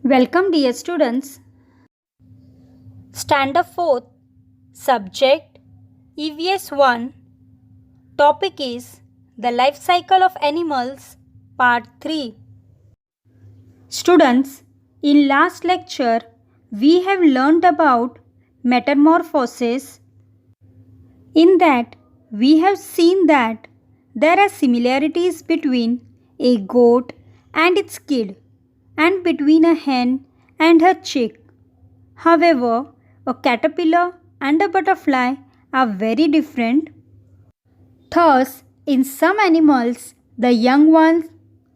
Welcome, dear students. Standard 4th, subject EVS 1. Topic is the life cycle of animals, part 3. Students, in last lecture, we have learned about metamorphosis. In that, we have seen that there are similarities between a goat and its kid, and between a hen and her chick. However, a caterpillar and a butterfly are very different. Thus, in some animals, the young one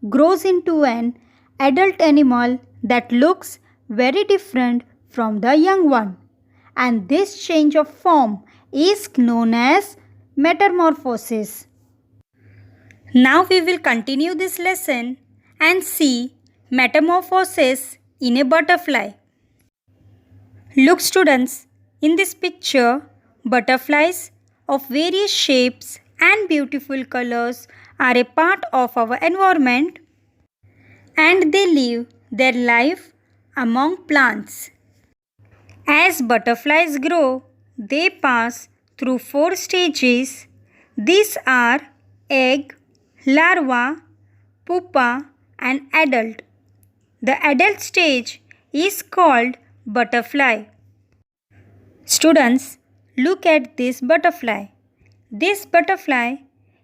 grows into an adult animal that looks very different from the young one. And this change of form is known as metamorphosis. Now we will continue this lesson and see metamorphosis in a butterfly. Look students, in this picture, butterflies of various shapes and beautiful colors are a part of our environment and they live their life among plants. As butterflies grow, they pass through 4 stages. These are egg, larva, pupa and adult. The adult stage is called butterfly. Students, look at this butterfly. This butterfly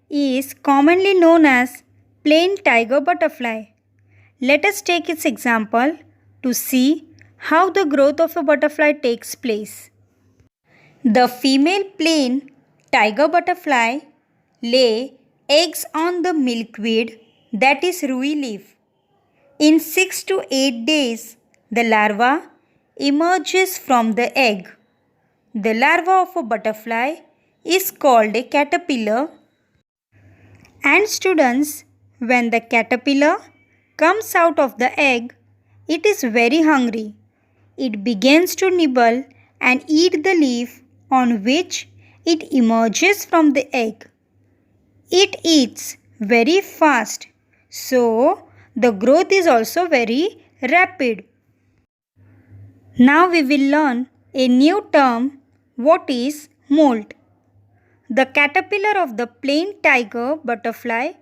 is commonly known as plain tiger butterfly. Let us take its example to see how the growth of a butterfly takes place. The female plain tiger butterfly lay eggs on the milkweed, that is rui leaf. In 6 to 8 days, the larva emerges from the egg. The larva of a butterfly is called a caterpillar. And students, when the caterpillar comes out of the egg, it is very hungry. It begins to nibble and eat the leaf on which it emerges from the egg. It eats very fast, so the growth is also very rapid. Now we will learn a new term, what is molt. The caterpillar of the plain tiger butterfly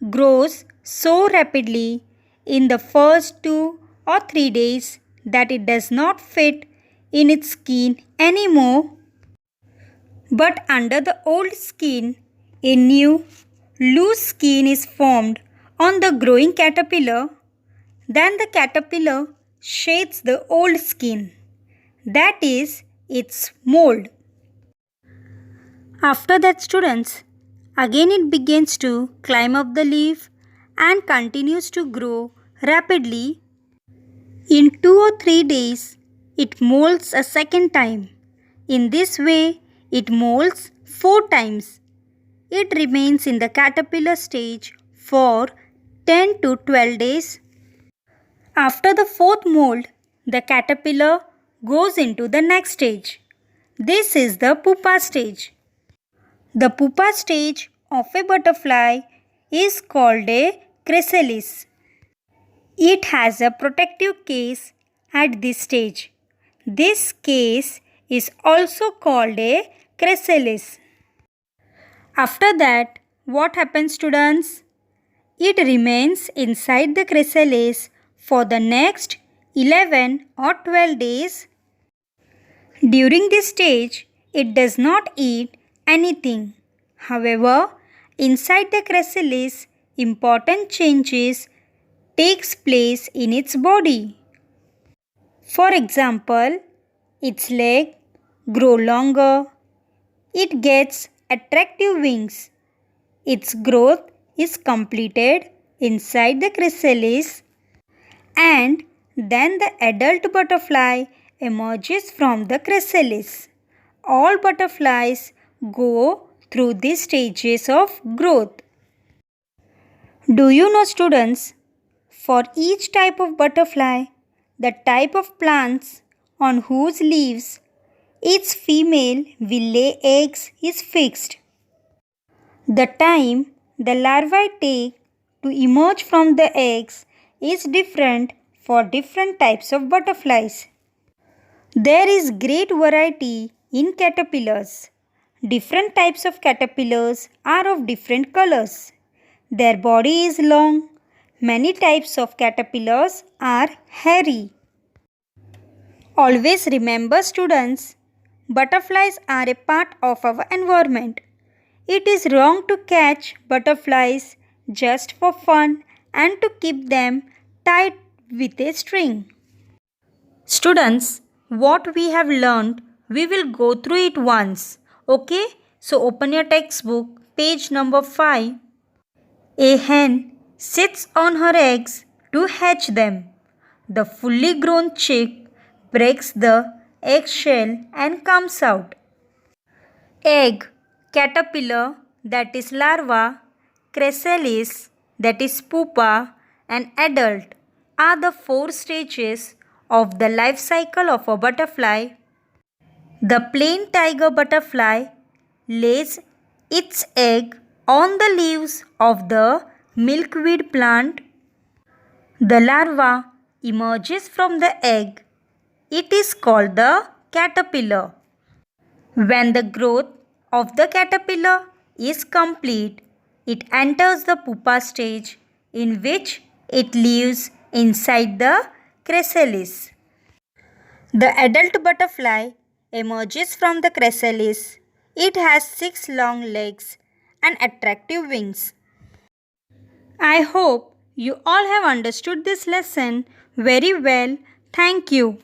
grows so rapidly in the first 2 or 3 days that it does not fit in its skin anymore. But under the old skin, a new loose skin is formed on the growing caterpillar. Then the caterpillar sheds the old skin. That is its mold. After that students, again it begins to climb up the leaf and continues to grow rapidly. In 2 or 3 days, it molts a second time. In this way, it molts 4 times. It remains in the caterpillar stage for 10 to 12 days. After the 4th mold, the caterpillar goes into the next stage. This is the pupa stage. The pupa stage of a butterfly is called a chrysalis. It has a protective case at this stage. This case is also called a chrysalis. After that, what happens students? It remains inside the chrysalis for the next 11 or 12 days. During this stage, it does not eat anything. However, inside the chrysalis, important changes takes place in its body. For example, its leg grow longer. It gets attractive wings. Its growth is completed inside the chrysalis and then the adult butterfly emerges from the chrysalis. All butterflies go through these stages of growth. Do you know students, for each type of butterfly, the type of plants on whose leaves its female will lay eggs is fixed. The time the larvae take to emerge from the eggs is different for different types of butterflies. There is great variety in caterpillars. Different types of caterpillars are of different colors. Their body is long. Many types of caterpillars are hairy. Always remember, students, butterflies are a part of our environment. It is wrong to catch butterflies just for fun and to keep them tied with a string. Students, what we have learned, we will go through it once. Okay? So open your textbook, page number 5. A hen sits on her eggs to hatch them. The fully grown chick breaks the eggshell and comes out. Egg, caterpillar, that is larva, chrysalis, that is pupa, and adult are the 4 stages of the life cycle of a butterfly. The plain tiger butterfly lays its egg on the leaves of the milkweed plant. The larva emerges from the egg. It is called the caterpillar. When the growth of the caterpillar is complete, it enters the pupa stage in which it lives inside the chrysalis. The adult butterfly emerges from the chrysalis. It has 6 long legs and attractive wings. I hope you all have understood this lesson very well. Thank you.